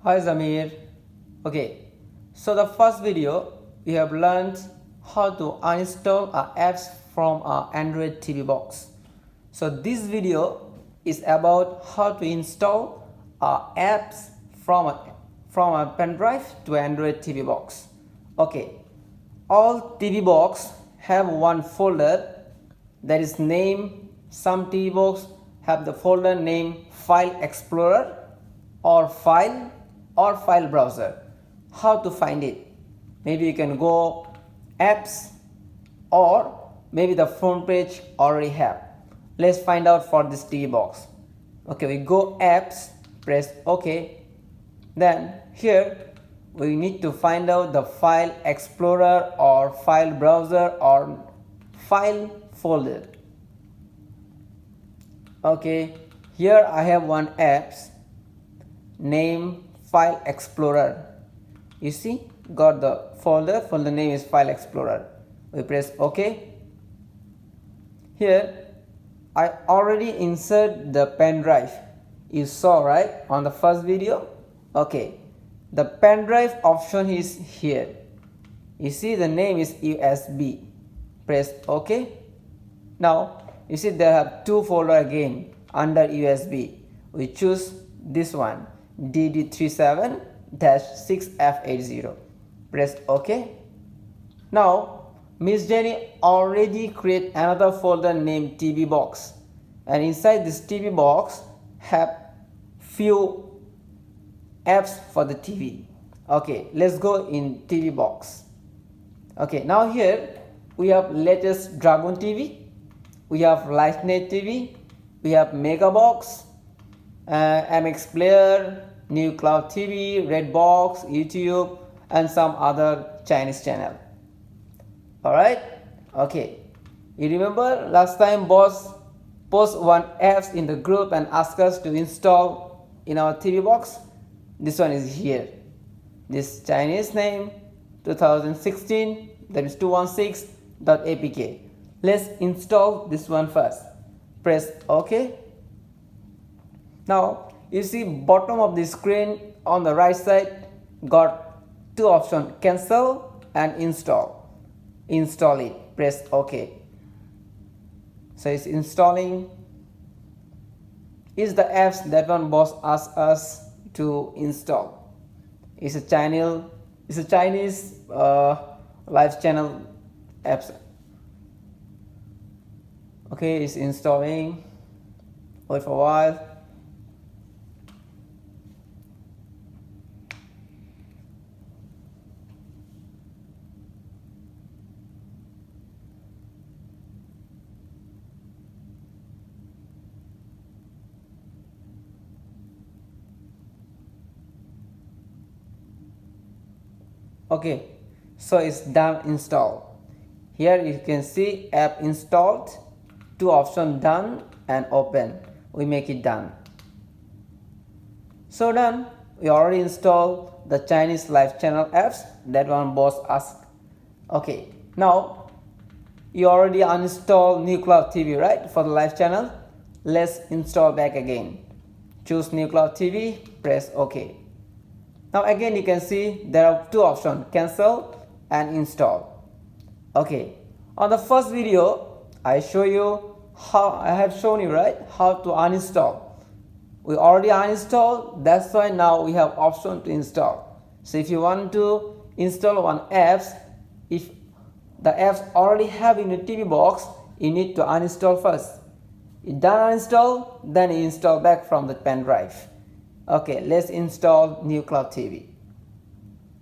Hi Zamir. Okay, so the first video we have learned how to uninstall our apps from our Android TV box. So this video is about how to install our apps from a pen drive to Android TV box. Okay, all TV box have one folder that is named. Some TV box have the folder name File Explorer or file browser. How to find it? Maybe you can go apps, or maybe the front page already have. Let's find out for this TV box. Okay, we go apps, press OK. Then here we need to find out the file explorer or file browser or file folder. Okay, here I have one apps name File Explorer. You see, got the folder name is File Explorer. We press OK. Here I already insert the pen drive. You saw right on the first video. Okay, the pen drive option is here. You see the name is USB. Press OK. Now you see there have two folder again under USB. We choose this one DD37-6F80. Press OK. Now Miss Jenny already create another folder named TV box, and inside this TV box have few apps for the TV. Okay, let's go in TV box. Okay, now here we have latest Dragon TV, we have LifeNet TV, we have Megabox, MX Player, New Cloud TV, Redbox, YouTube, and some other Chinese channel. Alright, okay. You remember last time boss post one apps in the group and asked us to install in our TV box? This one is here. This Chinese name 2016, that is 216.apk. Let's install this one first. Press OK. Now you see bottom of the screen on the right side got two options, cancel and install. Install it. Press OK. So it's installing. Is the apps that one boss asked us to install. It's a Chinese live channel apps. Okay, it's installing. Wait for a while. Okay, so it's done install. Here you can see app installed, two options done and open. We make it done. So done. We already installed the Chinese live channel apps that one boss asked. Okay, now you already uninstalled New Cloud TV, right, for the live channel. Let's install back again. Choose New Cloud TV, press OK. Now again you can see there are two options, cancel and install. Okay, on the first video I have shown you right how to uninstall. We already uninstalled, that's why now we have option to install. So if you want to install one apps, if the apps already have in your TV box, you need to uninstall first. You done uninstall, then you install back from the pen drive. Okay, let's install New Cloud TV.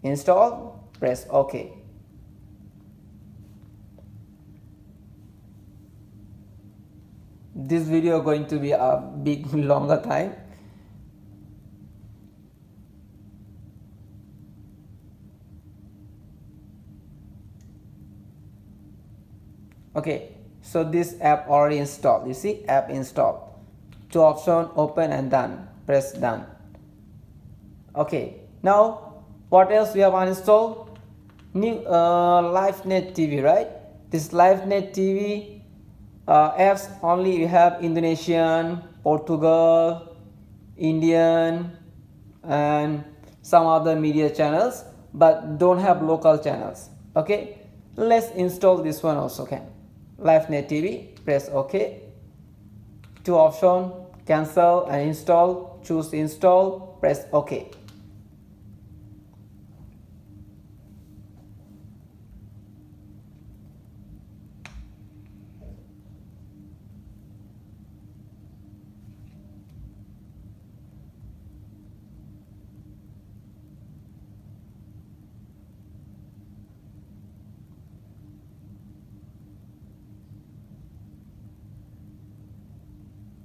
Install, press OK. This video going to be a big longer time. Okay, so this app already installed. You see, app installed. Two options, open and done. Press done. Okay, now what else we have uninstalled? New LifeNet TV, right? This LifeNet TV apps only we have Indonesian, Portugal, Indian, and some other media channels but don't have local channels. Okay, let's install this one also. Can LiveNet TV, press OK. Two option, cancel and install. Choose install, press OK.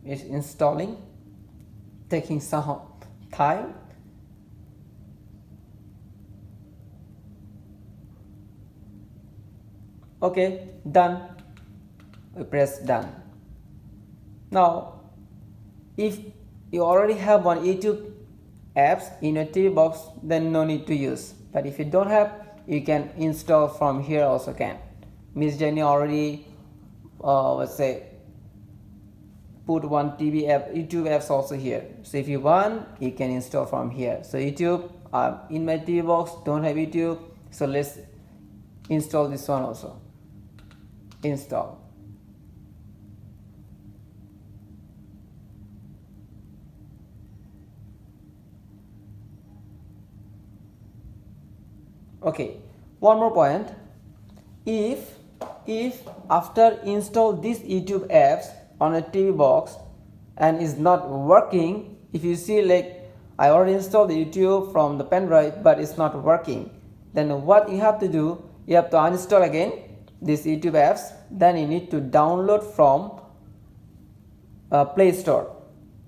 It's installing, taking some time. Okay, done. We press done. Now if you already have one YouTube apps in your TV box, then no need to use, but if you don't have, you can install from here also. Can Miss Jenny already let's say put one TV app, YouTube apps also here, so if you want, you can install from here. So YouTube, in my TV box don't have YouTube, so let's install this one also. Install. Okay, one more point. If after install these YouTube apps on a TV box and is not working, if you see like I already installed the YouTube from the pen drive but it's not working, then what you have to do, you have to uninstall again these YouTube apps, then you need to download from Play Store.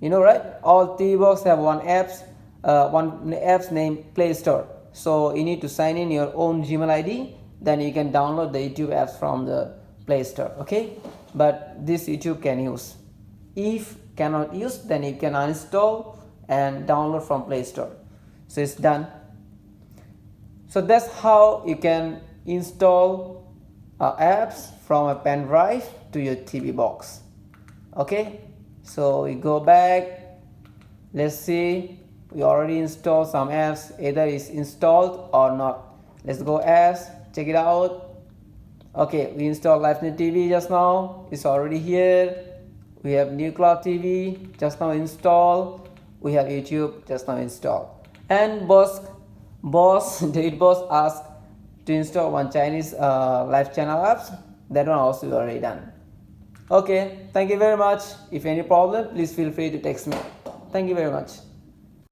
You know, right? All TV box have one apps named Play Store. So you need to sign in your own Gmail ID, then you can download the YouTube apps from the Play Store. Okay, but this YouTube can use. If cannot use, then you can uninstall and download from Play Store. So it's done. So that's how you can install apps from a pen drive to your TV box. Okay, so we go back. Let's see, we already installed some apps, either is installed or not. Let's go apps, check it out. Okay, we installed LiveNet TV just now, it's already here. We have New Cloud TV just now installed. We have YouTube just now installed. And David Boss asked to install one Chinese live channel apps. That one also already done. Okay, thank you very much. If any problem, please feel free to text me. Thank you very much.